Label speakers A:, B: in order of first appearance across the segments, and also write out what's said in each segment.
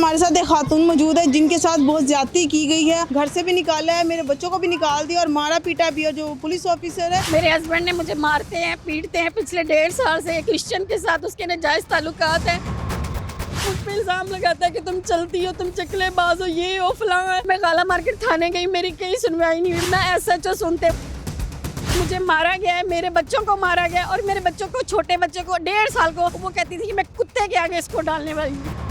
A: हमारे साथ एक खातून मौजूद है जिनके साथ बहुत ज्यादती की गई है। घर से भी निकाला है, मेरे बच्चों को भी निकाल दिया और मारा पीटा भी है। जो पुलिस ऑफिसर है,
B: मेरे हस्बैंड ने मुझे मारते हैं पीटते हैं पिछले 1.5 साल से। क्रिश्चियन के साथ उसके नाजायज ताल्लुकात है। मुझ पे इल्जाम लगाता है कि तुम चलती हो, तुम चकलेबाज हो, ये हो फलां है। मैं गाला मार्केट थाने गई, मेरी कहीं सुनवाई नहीं हुई। ना SHO सुनते, मुझे मारा गया है, मेरे बच्चों को मारा गया और मेरे बच्चों को, छोटे बच्चे को 1.5 साल को, वो कहती थी कि मैं कुत्ते के आगे इसको डालने वाली हूँ।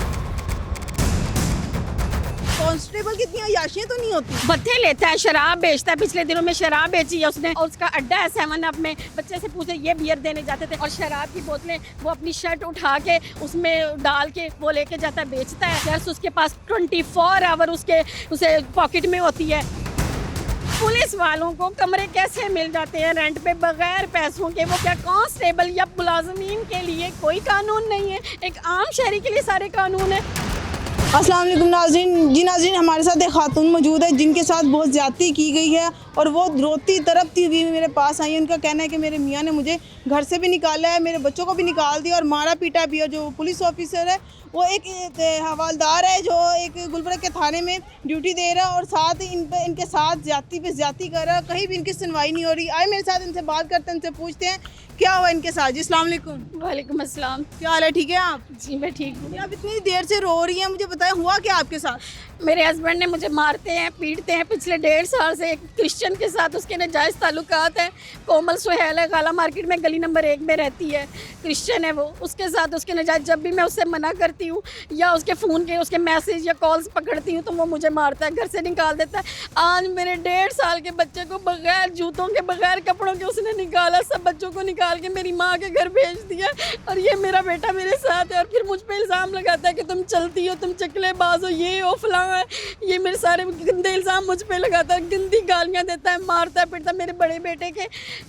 A: कांस्टेबल की इतनी अयाशियां तो नहीं होती।
B: भत्ते लेता है, शराब बेचता है। पिछले दिनों में शराब बेची है उसने और उसका अड्डा है 7 अप में। बच्चे से पूछे, ये बियर देने जाते थे और शराब की बोतलें वो अपनी शर्ट उठा के उसमें डाल के वो लेके जाता है, बेचता है। जर्स उसके पास 24 आवर उसे पॉकेट में होती है। पुलिस वालों को कमरे कैसे मिल जाते हैं रेंट पे बगैर पैसों के? वो क्या कांस्टेबल या मुलाजमीन के लिए कोई कानून नहीं है? एक आम शहरी के लिए सारे कानून है।
A: अस्सलाम वालेकुम नाज़रीन। जी नाज़रीन, हमारे साथ एक खातून मौजूद है जिनके साथ बहुत ज़्यादती की गई है और वो रोती तड़पती हुई मेरे पास आई है। उनका कहना है कि मेरे मियाँ ने मुझे घर से भी निकाला है, मेरे बच्चों को भी निकाल दिया और मारा पीटा भी है। जो पुलिस ऑफिसर है वो एक हवालदार है जो एक गुलबर्ग के थाने में ड्यूटी दे रहा है और साथ ही इनके साथ ज़्यादती पे ज़्यादती कर रहा है। कहीं भी इनकी सुनवाई नहीं हो रही। आए मेरे साथ इनसे बात करते हैं, इनसे पूछते हैं क्या हुआ इनके साथ। जी अस्सलाम वालेकुम।
B: वालेकुम अस्सलाम।
A: क्या हाल है? ठीक है आप?
B: जी मैं ठीक हूँ।
A: आप इतनी देर से रो रही हैं, मुझे बताएं हुआ क्या आपके साथ?
B: मेरे हस्बैंड ने मुझे मारते हैं पीटते हैं पिछले 1.5 साल से। एक क्रिश्चियन के साथ उसके नाजायज़ ताल्लुकात है। कोमल सुहेल है, गाला मार्केट में गली नंबर 1 में रहती है। क्रिश्चियन है वो। उसके साथ उसके नाजायज़, जब भी मैं उससे मना करती हूँ या उसके फ़ोन के उसके मैसेज या कॉल्स पकड़ती हूँ तो वो मुझे मारता है, घर से निकाल देता है। आज मेरे 1.5 साल के बच्चे को बगैर जूतों के, बगैर कपड़ों के उसने निकाला। सब बच्चों को निकाल के मेरी माँ के घर भेज दिया और ये मेरा बेटा मेरे साथ है। और फिर मुझ पर इल्ज़ाम लगाता है कि तुम चलती हो, तुम चकलेबाज हो, ये हो फलां है। ये मेरे सारे गंदे इल्ज़ाम मुझ पे लगाता है, गंदी गालियाँ देता है, मारता है पीटता है। मेरे बड़े बेटे के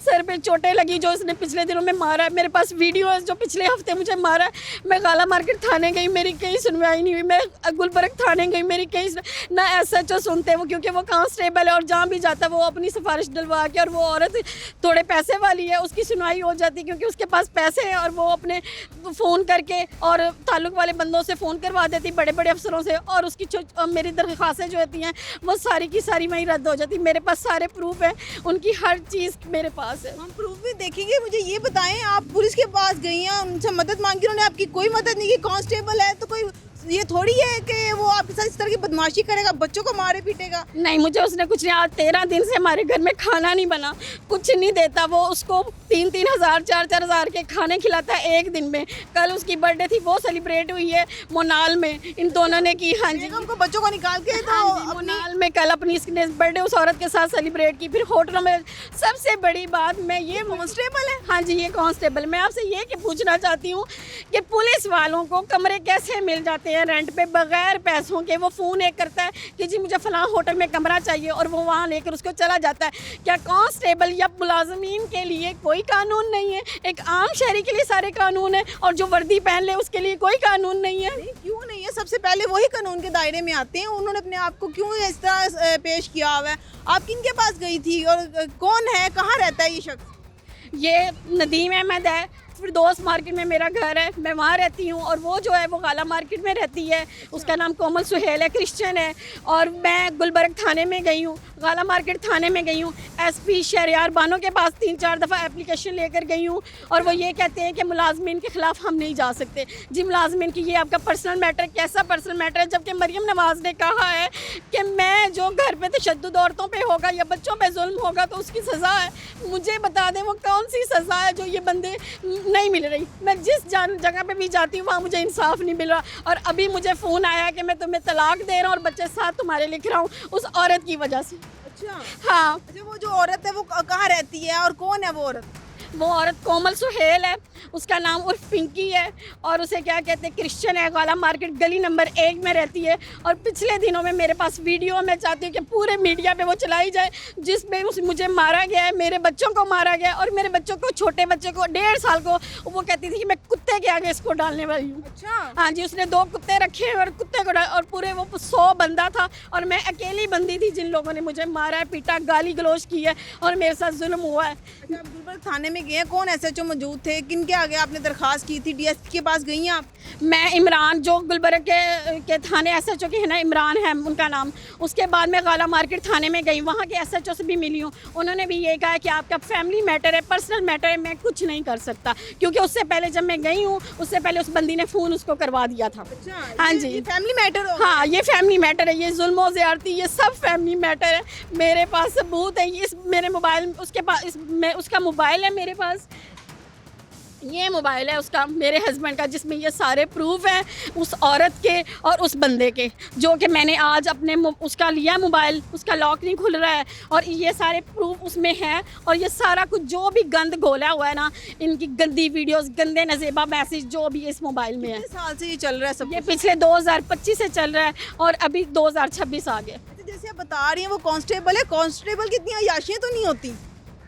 B: सर पे चोटें लगी जो इसने पिछले दिनों में मारा है। मेरे पास वीडियो है जो पिछले हफ्ते मुझे मारा है। मैं गाला मार्केट थाने गई, मेरी कहीं सुनवाई नहीं हुई। मैं गुलबर्ग थाने गई, मेरी कहीं ना SHO सुनते वो, क्योंकि वो कांस्टेबल है और जहाँ भी जाता है वो अपनी सिफारिश डलवा के, और वो औरत थोड़े पैसे वाली है, उसकी सुनवाई हो जाती क्योंकि उसके पास पैसे हैं और वो अपने फ़ोन करके और ताल्लुक़ वाले बंदों से फ़ोन करवा देती, बड़े बड़े अफसरों से, और उसकी मेरी दरख्वास्तें जो होती हैं वो सारी की सारी वहीं रद्द हो जाती। मेरे पास सारे प्रूफ हैं, उनकी हर चीज़ मेरे पास है।
A: हम प्रूफ भी देखेंगे। मुझे ये बताएं, आप पुलिस के पास गई हैं, उनसे मदद मांगी, उन्होंने आपकी कोई मदद नहीं की। कांस्टेबल है तो कोई ये थोड़ी है कि वो आपके साथ इस तरह की बदमाशी करेगा, बच्चों को मारे पीटेगा।
B: नहीं, मुझे उसने कुछ नहीं। आज 13 दिन से हमारे घर में खाना नहीं बना, कुछ नहीं देता वो। उसको 3-3 हज़ार 4-4 हज़ार के खाने खिलाता है एक दिन में। कल उसकी बर्थडे थी, वो सेलिब्रेट हुई है मोनाल में, इन दोनों ने की। हाँ जी,
A: हमको बच्चों को निकाल के तो
B: मोनाल में कल अपनी बर्थडे उस औरत के साथ सेलिब्रेट की। फिर होटलों में। सबसे बड़ी बात, मैं ये
A: कांस्टेबल है।
B: हाँ जी, ये कांस्टेबल। मैं आपसे ये कि पूछना चाहती हूँ कि पुलिस वालों को कमरे कैसे मिल जाते हैं रेंट पे बगैर पैसों के? वो फ़ोन एक करता है कि जी मुझे फ़लाँ होटल में कमरा चाहिए और वो वहाँ लेकर उसको चला जाता है। क्या कांस्टेबल या मुलाजमीन के लिए कोई कानून नहीं है? एक आम शहरी के लिए सारे कानून है और जो वर्दी पहन ले उसके लिए कोई कानून नहीं है?
A: नहीं, क्यों नहीं है? सबसे पहले वही कानून के दायरे में आते हैं। उन्होंने अपने आप को क्यों इस तरह पेश किया हुआ है? आप किन के पास गई थी और कौन है, कहाँ रहता है ये शख्स?
B: ये नदीम अहमद है। फिर दोस्त मार्केट में मेरा घर है, मैं वहाँ रहती हूँ। और वो जो है वो गाला मार्केट में रहती है। उसका नाम कोमल सुहेल है, क्रिश्चियन है। और मैं गुलबर्ग थाने में गई हूँ, गाला मार्केट थाने में गई हूँ। SP शहरयार बानो के पास 3-4 दफ़ा एप्लीकेशन लेकर गई हूँ और वो ये कहते हैं कि मुलाजमीन के ख़िलाफ़ हम नहीं जा सकते। जी मुलाजमीन की ये आपका पर्सनल मैटर। कैसा पर्सनल मैटर है? जबकि मरियम नवाज़ ने कहा है कि मैं जो घर पे तशद्दुद औरतों पे होगा या बच्चों पे जुल्म होगा तो उसकी सज़ा है। मुझे बता दें वो कौन सी सज़ा है जो ये बंदे नहीं मिल रही। मैं जिस जगह पे भी जाती हूँ वहाँ मुझे इंसाफ नहीं मिल रहा। और अभी मुझे फ़ोन आया कि मैं तुम्हें तलाक दे रहा हूँ और बच्चे साथ तुम्हारे लिख रहा हूँ उस औरत की वजह से।
A: अच्छा
B: हाँ।
A: अच्छा, वो जो औरत है वो कहाँ रहती है और कौन है वो औरत?
B: वो औरत कोमल सुहेल है, उसका नाम उर्फ पिंकी है और उसे क्या कहते हैं, क्रिश्चियन है, गाला मार्केट गली नंबर 1 में रहती है। और पिछले दिनों में मेरे पास वीडियो, मैं चाहती हूँ कि पूरे मीडिया पे वो चलाई जाए, जिसमें मुझे मारा गया है, मेरे बच्चों को मारा गया है और मेरे बच्चों को, छोटे बच्चे को 1.5 साल को, वो कहती थी कि मैं कुत्ते के आगे इसको डालने वाली हूँ।
A: अच्छा।
B: हाँ जी, उसने 2 कुत्ते रखे हैं और कुत्ते को और पूरे वो 100 बंदा था और मैं अकेली बंदी थी जिन लोगों ने मुझे मारा है, पीटा, गाली गलौज की है और मेरे साथ जुल्म हुआ है।
A: अच्छा, आप गुलबर्ग थाने में गए हैं, कौन एसएचओ मौजूद थे, किनके आगे आपने दरखास्त की थी, डीएसपी के पास गई हैं आप?
B: मैं इमरान जो गुलबर्ग के थाने एसएचओ के है ना, इमरान है उनका नाम, उसके बाद मैं गाला मार्केट थाने में गई, वहाँ के एसएचओ से भी मिली हूँ। उन्होंने भी ये कहा कि आपका फैमिली मैटर है, पर्सनल मैटर है, मैं कुछ नहीं कर सकता, क्योंकि उससे पहले जब मैं गई हूँ उससे पहले उस बंदी ने फ़ोन उसको करवा दिया था। हाँ जी,
A: ये फैमिली मैटर हो
B: हाँ ये फैमिली मैटर है, ये जुल्म ज़्यादती ये सब फैमिली मैटर है। मेरे पास सबूत है, इस मेरे मोबाइल उसके पास उसका मोबाइल है मेरे पास, ये मोबाइल है उसका मेरे हस्बैंड का, जिसमें ये सारे प्रूफ हैं उस औरत के और उस बंदे के, जो कि मैंने आज अपने उसका लिया मोबाइल, उसका लॉक नहीं खुल रहा है और ये सारे प्रूफ उसमें हैं। और ये सारा कुछ जो भी गंद घोला हुआ है ना, इनकी गंदी वीडियोस, गंदे नजेबा मैसेज जो भी इस मोबाइल में है।
A: कितने साल से ये चल रहा है सब?
B: ये पिछले 2025 से चल रहा है और अभी 2026 आ गया।
A: जैसे आप बता रही हैं वो कांस्टेबल है, कांस्टेबल की इतनी अय्याशियाँ तो नहीं होती?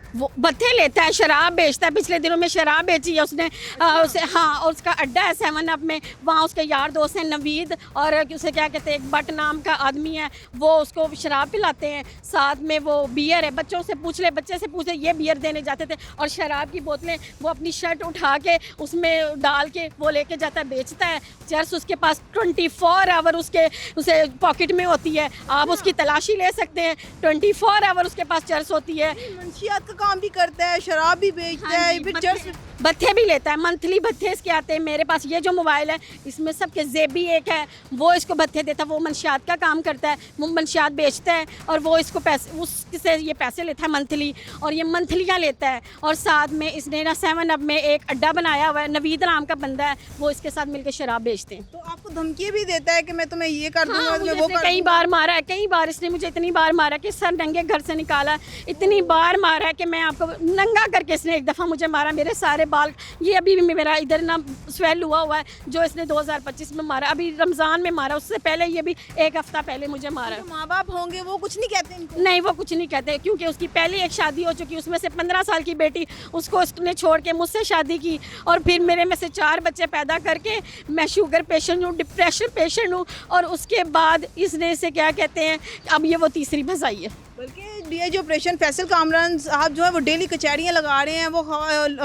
B: वो भत्ते लेता है, शराब बेचता है, पिछले दिनों में शराब बेची है उसने उसे, हाँ, और उसका अड्डा है 7 अप में, वहाँ उसके यार दोस्त हैं नवीद और उसे क्या कहते हैं, एक बट नाम का आदमी है, वो उसको शराब पिलाते हैं, साथ में वो बियर है, बच्चों से पूछ ले, बच्चे से पूछ ले, ये बियर देने जाते थे और शराब की बोतलें वो अपनी शर्ट उठा के उसमें डाल के वो लेके जाता है, बेचता है। चर्स उसके पास 24 आवर उसे पॉकेट में होती है, आप उसकी तलाशी ले सकते हैं, 24 आवर उसके पास चर्स होती है।
A: मंशियात का काम भी करता है, शराब भी बेचता
B: हाँ
A: है,
B: जी,
A: फिर चर्च
B: भत्ते भी लेता है, मंथली भत्ते इसके आते हैं। मेरे पास ये जो मोबाइल है इसमें सबके जेबी एक है, वो इसको भत्ते देता है, वो मंशियात का काम करता है, वो मंशियात बेचता है और वो इसको पैसे उससे ये पैसे लेता है मंथली, और ये मंथलियाँ लेता है। और साथ में इसने ना 7 अप में एक अड्डा बनाया हुआ है, नवीद नाम का बंदा है, वो इसके साथ मिलकर शराब बेचते हैं।
A: तो आपको धमकी भी देता है कि मैं तुम्हें ये कर दूंगा,
B: हाँ,
A: तुम्हें
B: मुझे
A: वो
B: इसने
A: कर
B: कई बार मारा है, कई बार इसने मुझे इतनी बार मारा कि सर नंगे घर से निकाला है, इतनी बार मारा है कि मैं आपको नंगा करके इसने एक दफ़ा मुझे मारा, मेरे सारे बाल, ये अभी भी मेरा इधर ना स्वेल हुआ है, जो इसने 2025 में मारा, अभी रमज़ान में मारा, उससे पहले ये भी 1 हफ्ता पहले मुझे मारा है।
A: तो माँ बाप होंगे वो कुछ नहीं कहते इनको?
B: नहीं, वो कुछ नहीं कहते, क्योंकि उसकी पहले एक शादी हो चुकी, उसमें से 15 साल की बेटी, उसको उसने छोड़ के मुझसे शादी की और फिर मेरे में से 4 बच्चे पैदा करके मैं शुगर पेशेंट हूँ, डिप्रेशन पेशेंट हूँ, और उसके बाद इसने इसे क्या कहते हैं, अब ये वो तीसरी भसाई है।
A: बल्कि डीआईजी ऑपरेशन फैसल कामरान साहब जो है वो डेली कचहरियाँ लगा रहे हैं, वो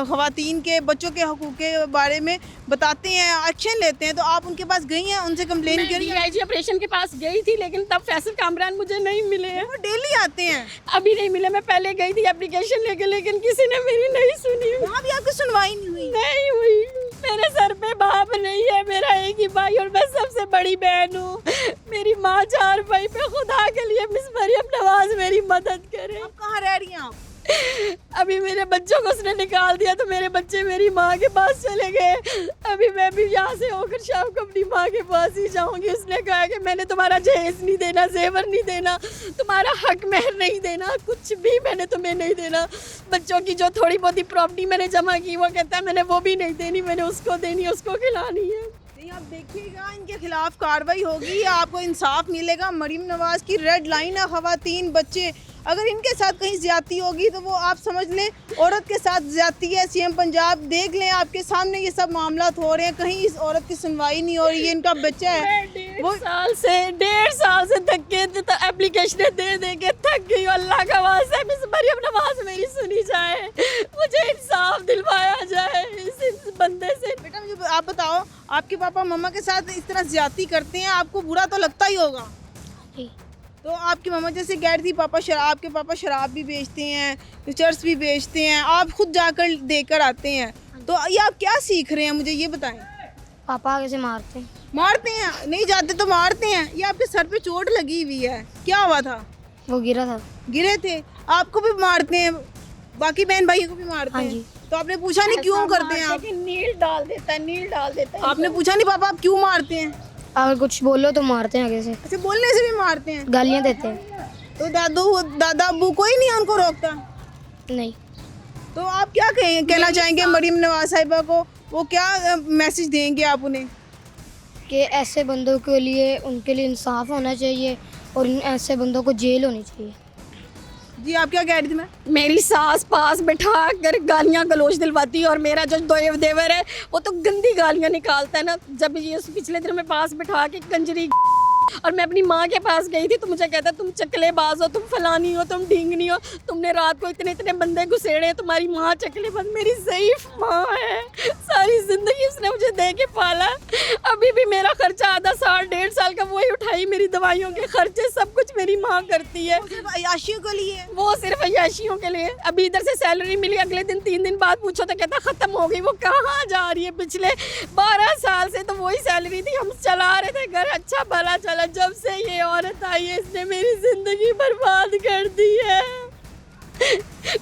A: ख़वातीन के बच्चों के हकूक़ के बारे में बताते हैं, एक्शन लेते हैं। तो आप उनके पास गई हैं, उनसे कंप्लेन करी?
B: डीआईजी ऑपरेशन के पास गई थी, लेकिन तब फैसल कामरान मुझे नहीं मिले हैं।
A: वो डेली आते हैं।
B: अभी नहीं मिले, मैं पहले गई थी एप्लीकेशन लेके, लेकिन किसी ने मेरी नहीं सुनी,
A: वहाँ भी आपकी सुनवाई नहीं हुई?
B: नहीं हुई। मेरे सर पे बाप नहीं है, मेरा एक ही भाई और मैं सबसे बड़ी बहन हूँ। मेरी माँ 4 भाई पे, खुदा के लिए मिस मरियम नवाज मेरी मदद करे।
A: आप कहाँ रह रही हैं आप?
B: अभी मेरे बच्चों को उसने निकाल दिया तो मेरे बच्चे मेरी माँ के पास चले गए। अभी मैं भी यहाँ से होकर शाम को अपनी माँ के पास ही जाऊँगी। उसने कहा कि मैंने तुम्हारा जहेज नहीं देना, जेवर नहीं देना, तुम्हारा हक महर नहीं देना, कुछ भी मैंने तुम्हें नहीं देना। बच्चों की जो थोड़ी बहुत ही प्रॉपर्टी मैंने जमा की, वो कहता है मैंने वो भी नहीं देनी, मैंने उसको देनी, उसको खिलानी है।
A: आप देखिएगा, इनके खिलाफ कार्रवाई होगी, आपको इंसाफ मिलेगा। मरीम नवाज की रेड लाइन है ख़वातीन, बच्चे, अगर इनके साथ कहीं ज्यादती होगी तो वो आप समझ लें औरत के साथ ज्यादती है। सीएम पंजाब देख लें, आपके सामने ये सब मामला हो रहे हैं, कहीं इस औरत की सुनवाई नहीं हो रही है। इनका बच्चा है, वो 1.5 साल से धक्के
B: एप्लीकेशन दे के थक गई। अल्लाह का वास्ता है, मिस मरियम नवाज मेरी सुनी जाए, मुझे इंसाफ दिलवाया जाए इस बंदे से।
A: बेटा मुझे आप बताओ, आपके पापा मम्मा के साथ इस तरह ज्यादती करते हैं, आपको बुरा तो लगता ही होगा? तो आपकी मम्मा जैसे कह रही थी आपके पापा शराब भी बेचते हैं, चर्च भी बेचते हैं, आप खुद जाकर देकर आते हैं, तो ये आप क्या सीख रहे हैं, मुझे ये बताएं।
C: पापा कैसे मारते हैं?
A: मारते हैं? नहीं जाते तो मारते हैं। ये आपके सर पे चोट लगी हुई है, क्या हुआ था?
C: वो गिरा था।
A: गिरे थे? आपको भी मारते हैं, बाकी बहन भाइयों को भी मारते
C: हाँ
A: हैं?
C: जी।
A: तो आपने पूछा नहीं क्यों करते हैं आप?
B: नील डाल देता है, नील डाल देता है।
A: आपने पूछा नहीं पापा आप क्यों मारते हैं?
C: अगर कुछ बोलो तो मारते हैं आगे से,
A: अच्छा, बोलने से भी मारते हैं?
C: गालियाँ देते हैं।
A: तो दादा अब्बू कोई नहीं उनको रोकता?
C: नहीं।
A: तो आप क्या कहना चाहेंगे मरीम नवाज साहिबा को, वो क्या मैसेज देंगे आप उन्हें?
C: कि ऐसे बंदों के लिए, उनके लिए इंसाफ होना चाहिए और ऐसे बंदों को जेल होनी चाहिए।
A: जी आप क्या कह रही थी? मैं
B: मेरी सास पास बैठा कर गालियाँ गलोच दिलवाती है और मेरा जो देवर है वो तो गंदी गालियाँ निकालता है ना। जब ये पिछले दिन में पास बैठा के कंजरी और मैं अपनी माँ के पास गई थी तो मुझे कहता तुम चकलेबाज हो, तुम फलानी हो, तुम ढींगनी हो, तुमने रात को इतने इतने बंदे घुसेड़े हैं, तुम्हारी माँ चकलेबाज। मेरी ज़ईफ़ माँ है, सारी ज़िंदगी उसने मुझे दे के पाला। अभी भी मेरा खर्चा आधा साल 1.5 साल का वही उठाई, मेरी दवाइयों के खर्चे सब कुछ मेरी माँ करती है।
A: सिर्फ अय्याशियों के लिए,
B: वो सिर्फ अय्याशियों के लिए। अभी इधर से सैलरी मिली, अगले दिन 3 दिन बाद पूछो तो कहता ख़त्म हो गई। वो कहाँ जा रही है? पिछले 12 साल से तो वही सैलरी थी, हम चला रहे थे घर, अच्छा भला चला। जब से ये औरत आई है इसने मेरी ज़िंदगी बर्बाद कर दी है,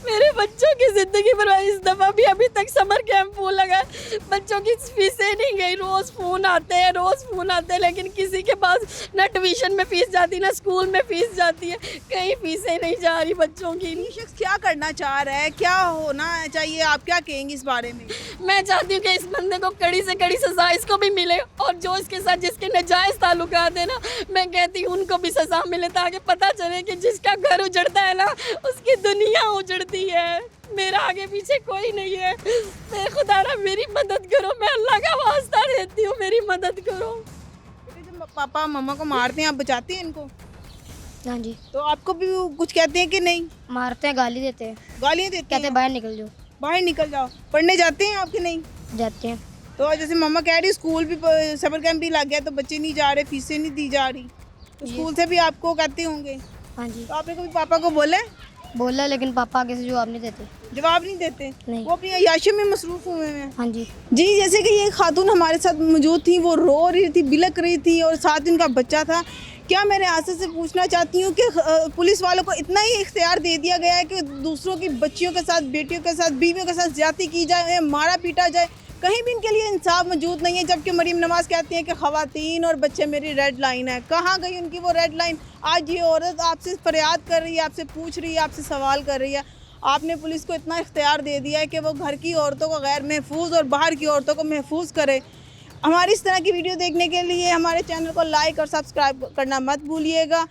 B: मेरे बच्चों की ज़िंदगी बर्बाद। इस दफ़ा भी अभी तक समर कैंप वो लगा, बच्चों की फीसें नहीं गई। रोज़ फ़ोन आते हैं, लेकिन किसी के पास ना ट्यूशन में फ़ीस जाती, ना स्कूल में फ़ीस जाती है, कहीं फीसें नहीं जा रही बच्चों की।
A: ये शख्स क्या करना चाह रहा है, क्या होना चाहिए, आप क्या कहेंगे इस बारे में?
B: मैं चाहती हूँ कि इस बंदे को कड़ी से कड़ी सज़ा इसको भी मिले, और जो इसके साथ जिसके नाजायज़ ताल्लुकात है ना, मैं कहती हूँ उनको भी सज़ा मिले, ताकि पता चले कि जिसका घर उजड़ता है ना उसकी दुनिया उजड़ती है। मेरा आगे पीछे कोई नहीं है। मैं खुदा मेरी मदद करो, मैं अल्लाह का वास्ता देती हूँ, मेरी मदद करो।
A: जब पापा मम्मा को मारते हैं आप बचाते हैं इनको?
C: हाँ जी,
A: तो आपको भी वो कुछ कहते हैं कि नहीं?
C: मारते हैं, गाली देते हैं,
A: गालियाँ देते
C: कहते
A: हैं?
C: हैं बाहर निकल जाओ।
A: बाहर निकल जाओ। पढ़ने जाते हैं आपके नहीं?
C: जाते हैं।
A: तो जैसे मम्मा कह रही स्कूल भी समर कैंप भी लग गया तो बच्चे नहीं जा रहे, फीसें नहीं दी जा रही, तो स्कूल से भी आपको कहते होंगे।
C: हाँ जी,
A: तो आपने कभी पापा को बोला है?
C: बोला, लेकिन पापा आगे से जवाब नहीं देते।
A: जवाब नहीं देते?
C: नहीं।
A: वो अपनी अय्याशी में मसरूफ हुए हैं।
C: हाँ जी,
A: जी, जैसे कि ये खातून हमारे साथ मौजूद थी, वो रो रही थी, बिलक रही थी और साथ ही उनका बच्चा था। क्या मेरे आंसू से पूछना चाहती हूँ कि पुलिस वालों को इतना ही इख्तियार दे दिया गया है कि दूसरों की बच्चियों के साथ, बेटियों के साथ, बीवियों के साथ ज्यादती की जाए, मारा पीटा जाए, कहीं भी इनके लिए इंसाफ मौजूद नहीं है। जबकि मरीम नवाज कहती हैं कि ख़वातीन और बच्चे मेरी रेड लाइन है। कहाँ गई उनकी वो रेड लाइन? आज ये औरत आपसे फरियाद कर रही है, आपसे पूछ रही है, आपसे सवाल कर रही है। आपने पुलिस को इतना इख्तियार दे दिया है कि वो घर की औरतों को गैर महफूज और बाहर की औरतों को महफूज करे। हमारी इस तरह की वीडियो देखने के लिए हमारे चैनल को लाइक और सब्सक्राइब करना मत भूलिएगा।